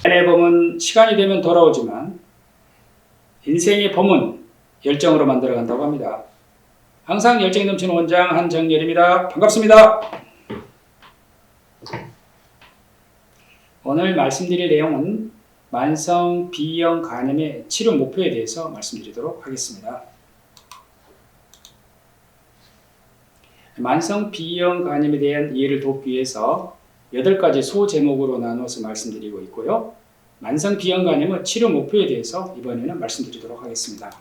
인생의 봄은 시간이 되면 돌아오지만 인생의 봄은 열정으로 만들어간다고 합니다. 항상 열정이 넘치는 원장 한정열입니다. 반갑습니다. 오늘 말씀드릴 내용은 만성 B형 간염의 치료 목표에 대해서 말씀드리도록 하겠습니다. 만성 B형 간염에 대한 이해를 돕기 위해서 8가지 소제목으로 나누어서 말씀드리고 있고요. 만성 B형 간염의 치료 목표에 대해서 이번에는 말씀드리도록 하겠습니다.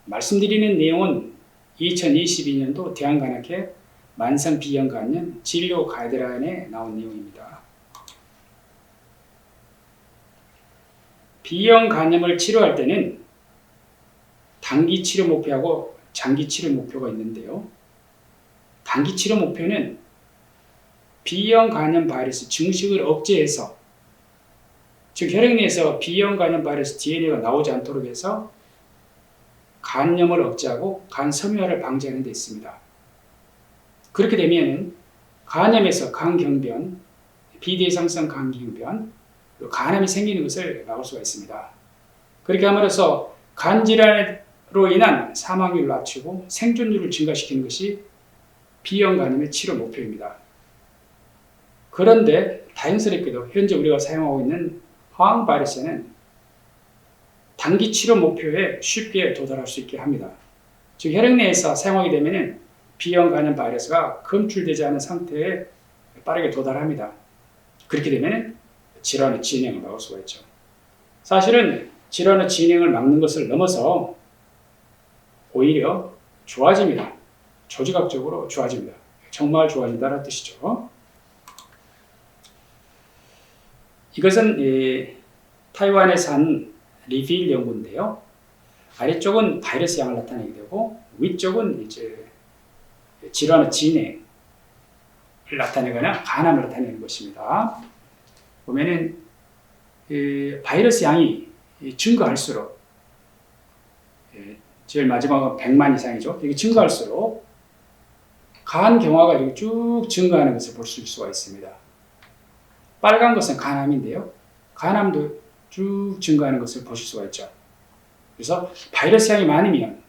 말씀드리는 내용은 2022년도 대한간암회 만성 B형 간염 진료 가이드라인에 나온 내용입니다. B형 간염을 치료할 때는 단기 치료 목표하고 장기 치료 목표가 있는데요. 단기 치료 목표는 B형 간염 바이러스 증식을 억제해서, 즉 혈액 내에서 B형 간염 바이러스 DNA가 나오지 않도록 해서 간염을 억제하고 간 섬유화를 방지하는 데 있습니다. 그렇게 되면 간염에서 간경변, 비대상성 간경변, 간암이 생기는 것을 막을 수가 있습니다. 그렇게 함으로써 간질환으로 인한 사망률을 낮추고 생존율을 증가시키는 것이 B형 간염의 치료 목표입니다. 그런데 다행스럽게도 현재 우리가 사용하고 있는 항 바이러스는 단기 치료 목표에 쉽게 도달할 수 있게 합니다. 즉 혈액 내에서 사용하게 되면 B형 간염 바이러스가 검출되지 않은 상태에 빠르게 도달합니다. 그렇게 되면 질환의 진행을 막을 수가 있죠. 사실은 질환의 진행을 막는 것을 넘어서 오히려 좋아집니다. 조직학적으로 좋아집니다. 정말 좋아진다는 뜻이죠. 이것은 타이완에서 한 리필 연구인데요. 아래쪽은 바이러스 양을 나타내게 되고 위쪽은 이제 질환의 진행을 나타내거나 간암을 나타내는 것입니다. 보면은 바이러스 양이 증가할수록, 제일 마지막은 100만 이상이죠. 이게 증가할수록 간 경화가 이렇게 쭉 증가하는 것을 볼 수가 있습니다. 빨간 것은 간암인데요. 간암도 쭉 증가하는 것을 보실 수가 있죠. 그래서 바이러스 양이 많으면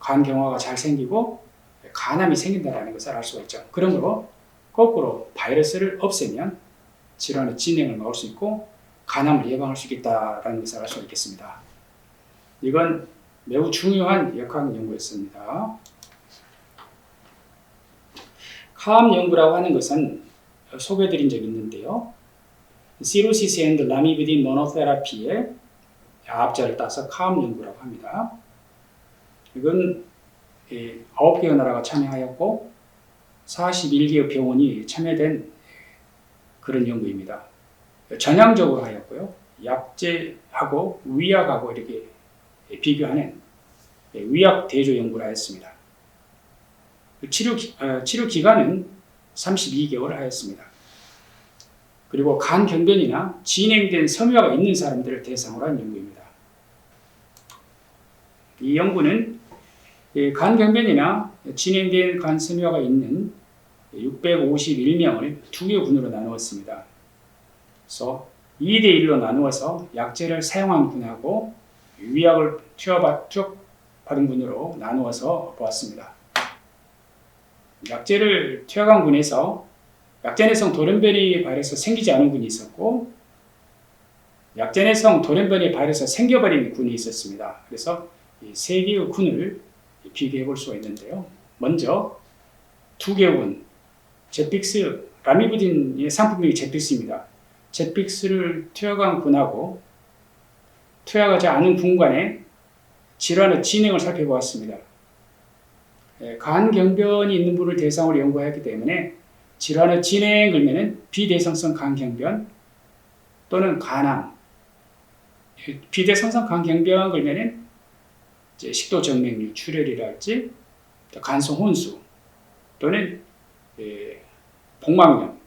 간 경화가 잘 생기고 간암이 생긴다는 것을 알 수가 있죠. 그러므로 거꾸로 바이러스를 없애면 질환의 진행을 막을 수 있고 간암을 예방할 수 있다는 것을 알 수 있겠습니다. 이건 매우 중요한 역학 연구였습니다. 카암 연구라고 하는 것은 소개해드린 적이 있는데요. 시로시스 앤드 라미비딘 모노테라피의 앞자를 따서 카암 연구라고 합니다. 이건 9개의 나라가 참여하였고 41개의 병원이 참여된 그런 연구입니다. 전향적으로 하였고요. 약제하고 위약하고 이렇게 비교하는 위약 대조 연구를 하였습니다. 치료 기간은 32개월 하였습니다. 그리고 간 경변이나 진행된 섬유화가 있는 사람들을 대상으로 한 연구입니다. 이 연구는 간 경변이나 진행된 간 섬유화가 있는 651명을 2개 군으로 나누었습니다. 그래서 2대1로 나누어서 약제를 사용한 군하고 위약을 투여받은 군으로 나누어서 보았습니다. 약제를 투여한 군에서 약제내성 돌연변이 바이러스 생기지 않은 군이 있었고 약제내성 돌연변이 바이러스 생겨버린 군이 있었습니다. 그래서 이 3개의 군을 비교해 볼 수가 있는데요. 먼저 2개의 군, 제픽스, 라미부딘의 상품명이 제픽스입니다. 제픽스를 투여한 군하고 투여하지 않은 군 간의 질환의 진행을 살펴보았습니다. 간 경변이 있는 분을 대상으로 연구하였기 때문에 질환의 진행 그러면 비대성성 간경변 또는 간암, 비대성성 간경변 그러면 식도 정맥류, 출혈이랄지 간성 혼수 또는 복막염,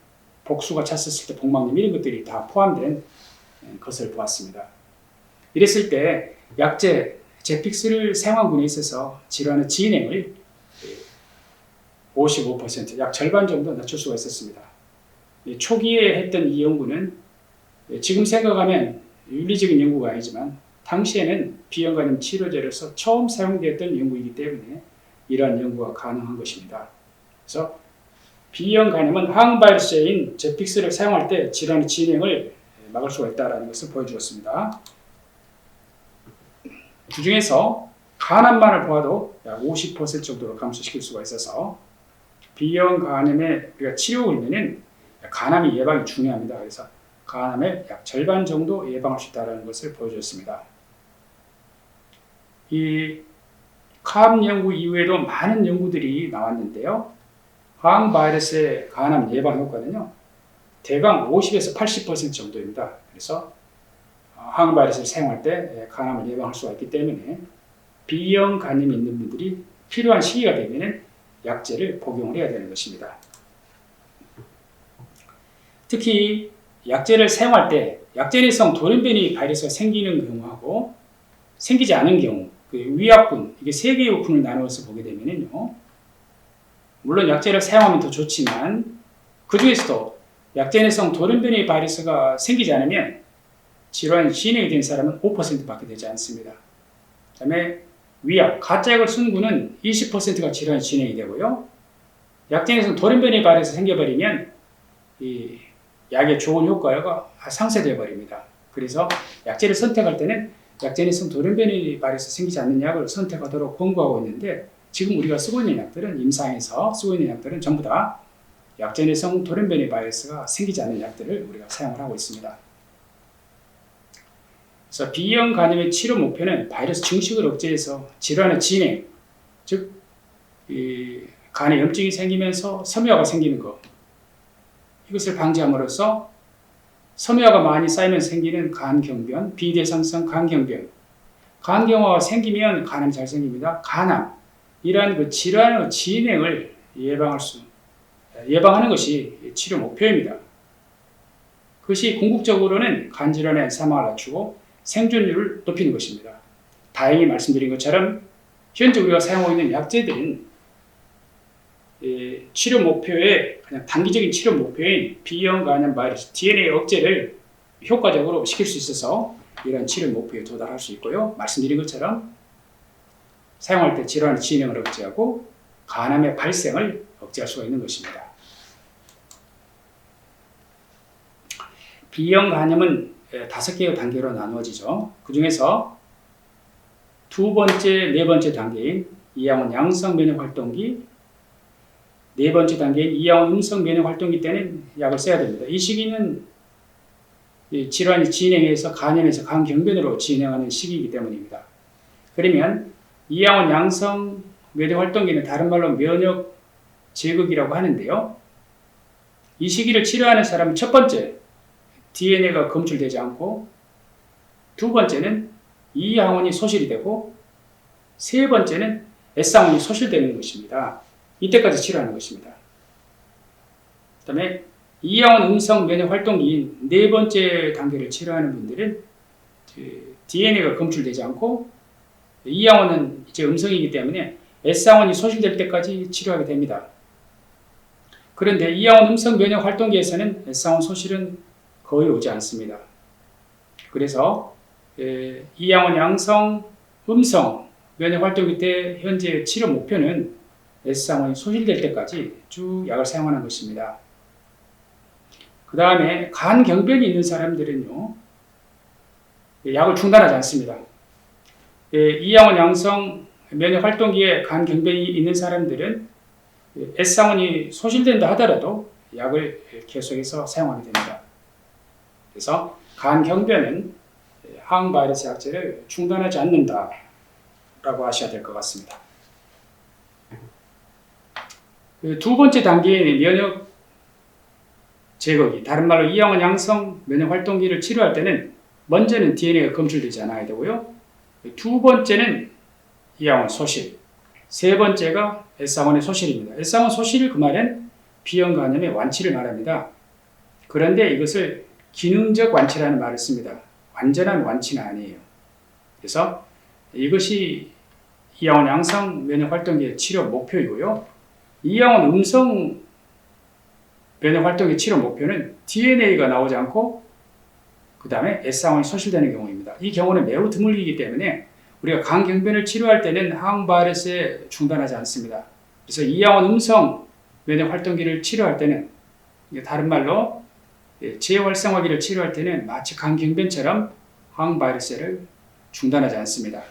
복수가 찼었을 때 복막염 이런 것들이 다 포함된 것을 보았습니다. 이랬을 때 약제 제픽스를 사용한 군에 있어서 질환의 진행을 55%, 약 절반 정도 낮출 수가 있었습니다. 초기에 했던 이 연구는 지금 생각하면 윤리적인 연구가 아니지만 당시에는 비형 간염 치료제로서 처음 사용되었던 연구이기 때문에 이러한 연구가 가능한 것입니다. 그래서 B형 간염은 항바이러스인 제픽스를 사용할 때 질환의 진행을 막을 수가 있다는 것을 보여주었습니다. 그 중에서 간암만을 보아도 약 50% 정도로 감소시킬 수가 있어서 B형 간염의 우리가 치료를 간암의 예방이 중요합니다. 그래서 간암의 약 절반 정도 예방할 수 있다는 것을 보여주었습니다. 이 캄 연구 이후에도 많은 연구들이 나왔는데요. 항바이러스의 간암 예방 효과는요, 대강 50에서 80% 정도입니다. 그래서 항바이러스를 사용할 때 간암을 예방할 수가 있기 때문에 B형 간염이 있는 분들이 필요한 시기가 되면 약제를 복용을 해야 되는 것입니다. 특히 약제를 사용할 때 약제 내성 돌연변이 바이러스가 생기는 경우하고 생기지 않은 경우, 그 위약군, 이게 세 개의 군을 나누어서 보게 되면요, 물론 약제를 사용하면 더 좋지만 그 중에서도 약제 내성 돌연변이 바이러스가 생기지 않으면 질환이 진행이 된 사람은 5%밖에 되지 않습니다. 그 다음에 위약, 가짜약을 쓴 군은 20%가 질환이 진행이 되고요. 약제 내성 돌연변이 바이러스 생겨버리면 이 약의 좋은 효과가 상쇄되어 버립니다. 그래서 약제를 선택할 때는 약제 내성 돌연변이 바이러스 생기지 않는 약을 선택하도록 권고하고 있는데, 지금 우리가 쓰고 있는 약들은, 임상에서 쓰고 있는 약들은 전부 다 약제 내성 돌연변이 바이러스가 생기지 않는 약들을 우리가 사용을 하고 있습니다. 그래서 B형 간염의 치료 목표는 바이러스 증식을 억제해서 질환의 진행, 즉 간에 염증이 생기면서 섬유화가 생기는 것, 이것을 방지함으로써 섬유화가 많이 쌓이면서 생기는 간경변, 비대상성 간경변, 간경화가 생기면 간암이 잘 생깁니다. 간암, 이러한 그 질환의 진행을 예방하는 것이 치료 목표입니다. 그것이 궁극적으로는 간질환의 사망을 낮추고 생존율을 높이는 것입니다. 다행히 말씀드린 것처럼 현재 우리가 사용하고 있는 약제들은 치료 목표의 그냥 단기적인 치료 목표인 B형 간염 바이러스 DNA 억제를 효과적으로 시킬 수 있어서 이런 치료 목표에 도달할 수 있고요. 말씀드린 것처럼 사용할 때 질환의 진행을 억제하고 간암의 발생을 억제할 수가 있는 것입니다. B형 간염은 5개의 단계로 나누어지죠. 그 중에서 두 번째, 네 번째 단계인 이항원 양성 면역 활동기, 네 번째 단계인 이항원 음성 면역 활동기 때는 약을 써야 됩니다. 이 시기는 질환이 진행해서 간염에서 간경변으로 진행하는 시기이기 때문입니다. 그러면 이항원 양성 면역 활동기는 다른 말로 면역 제거기라고 하는데요. 이 시기를 치료하는 사람은 첫 번째, DNA가 검출되지 않고, 두 번째는 이항원이 소실이 되고, 세 번째는 S항원이 소실되는 것입니다. 이때까지 치료하는 것입니다. 그 다음에 이항원 음성 면역 활동기인 네 번째 단계를 치료하는 분들은 DNA가 검출되지 않고 이항원은 이제 음성이기 때문에 S항원이 소실될 때까지 치료하게 됩니다. 그런데 이항원 음성 면역 활동기에서는 S항원 소실은 거의 오지 않습니다. 그래서 이항원 양성 음성 면역 활동기 때 현재 치료 목표는 S항원이 소실될 때까지 쭉 약을 사용하는 것입니다. 그 다음에 간경변이 있는 사람들은요, 약을 중단하지 않습니다. 이항원 양성 면역 활동기에 간경변이 있는 사람들은 S항원이 소실된다 하더라도 약을 계속해서 사용하게 됩니다. 그래서 간경변은 항바이러스 약제를 중단하지 않는다라고 하셔야 될 것 같습니다. 두 번째 단계인 면역 제거기, 다른 말로 이항원 양성 면역 활동기를 치료할 때는 먼저는 DNA가 검출되지 않아야 되고요. 두 번째는 이항원 소실, 세 번째가 S항원의 소실입니다. S항원 소실, 그 말은 B형 간염의 완치를 말합니다. 그런데 이것을 기능적 완치라는 말을 씁니다. 완전한 완치는 아니에요. 그래서 이것이 이항원 양성 면역 활동기의 치료 목표이고요. 이항원 음성 면역 활동기 치료 목표는 DNA가 나오지 않고 그 다음에 S상황이 소실되는 경우입니다. 이 경우는 매우 드물기 때문에 우리가 간경변을 치료할 때는 항바이러스에 중단하지 않습니다. 그래서 이양원 음성 면역 활동기를 치료할 때는, 다른 말로 재활성화기를 치료할 때는 마치 간경변처럼 항바이러스를 중단하지 않습니다.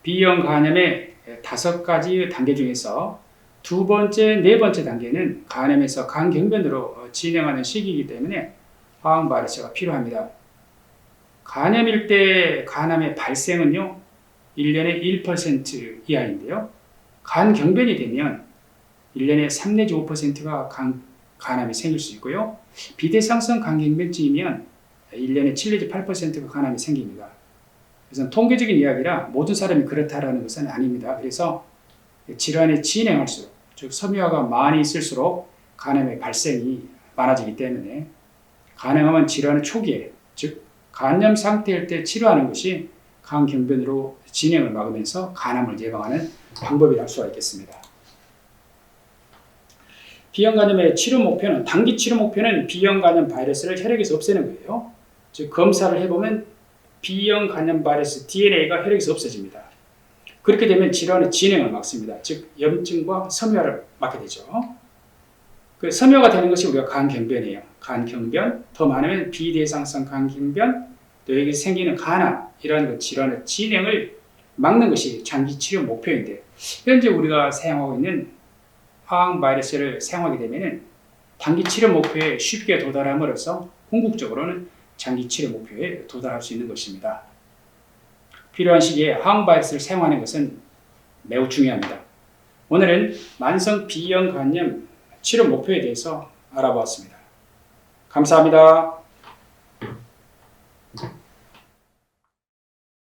B형 간염의 5가지 단계 중에서 두 번째, 네 번째 단계는 간염에서 간경변으로 진행하는 시기이기 때문에 항바이러스가 필요합니다. 간염일 때 간암의 발생은요, 1년에 1% 이하인데요. 간경변이 되면 1년에 3 내지 5%가 간암이 생길 수 있고요. 비대상성 간경변증이면 1년에 7 내지 8%가 간암이 생깁니다. 그래서 통계적인 이야기라 모든 사람이 그렇다라는 것은 아닙니다. 그래서 질환이 진행할수록, 즉 섬유화가 많이 있을수록 간암의 발생이 많아지기 때문에 가능하면 질환의 초기에, 즉 간염 상태일 때 치료하는 것이 간경변으로 진행을 막으면서 간암을 예방하는 방법이라 할 수가 있겠습니다. B형 간염의 치료 목표는, 단기 치료 목표는 B형 간염 바이러스를 혈액에서 없애는 거예요. 즉 검사를 해보면 B형 간염 바이러스 DNA가 혈액에서 없어집니다. 그렇게 되면 질환의 진행을 막습니다. 즉 염증과 섬유화를 막게 되죠. 그 섬유화가 되는 것이 우리가 간경변이에요. 간경변, 더 많으면 비대상성 간경변, 또 여기 생기는 간암, 이런 질환의 진행을 막는 것이 장기 치료 목표인데, 현재 우리가 사용하고 있는 항바이러스를 사용하게 되면 단기 치료 목표에 쉽게 도달함으로써 궁극적으로는 장기 치료 목표에 도달할 수 있는 것입니다. 필요한 시기에 항바이러스를 사용하는 것은 매우 중요합니다. 오늘은 만성 B형 간염 치료 목표에 대해서 알아보았습니다. 감사합니다.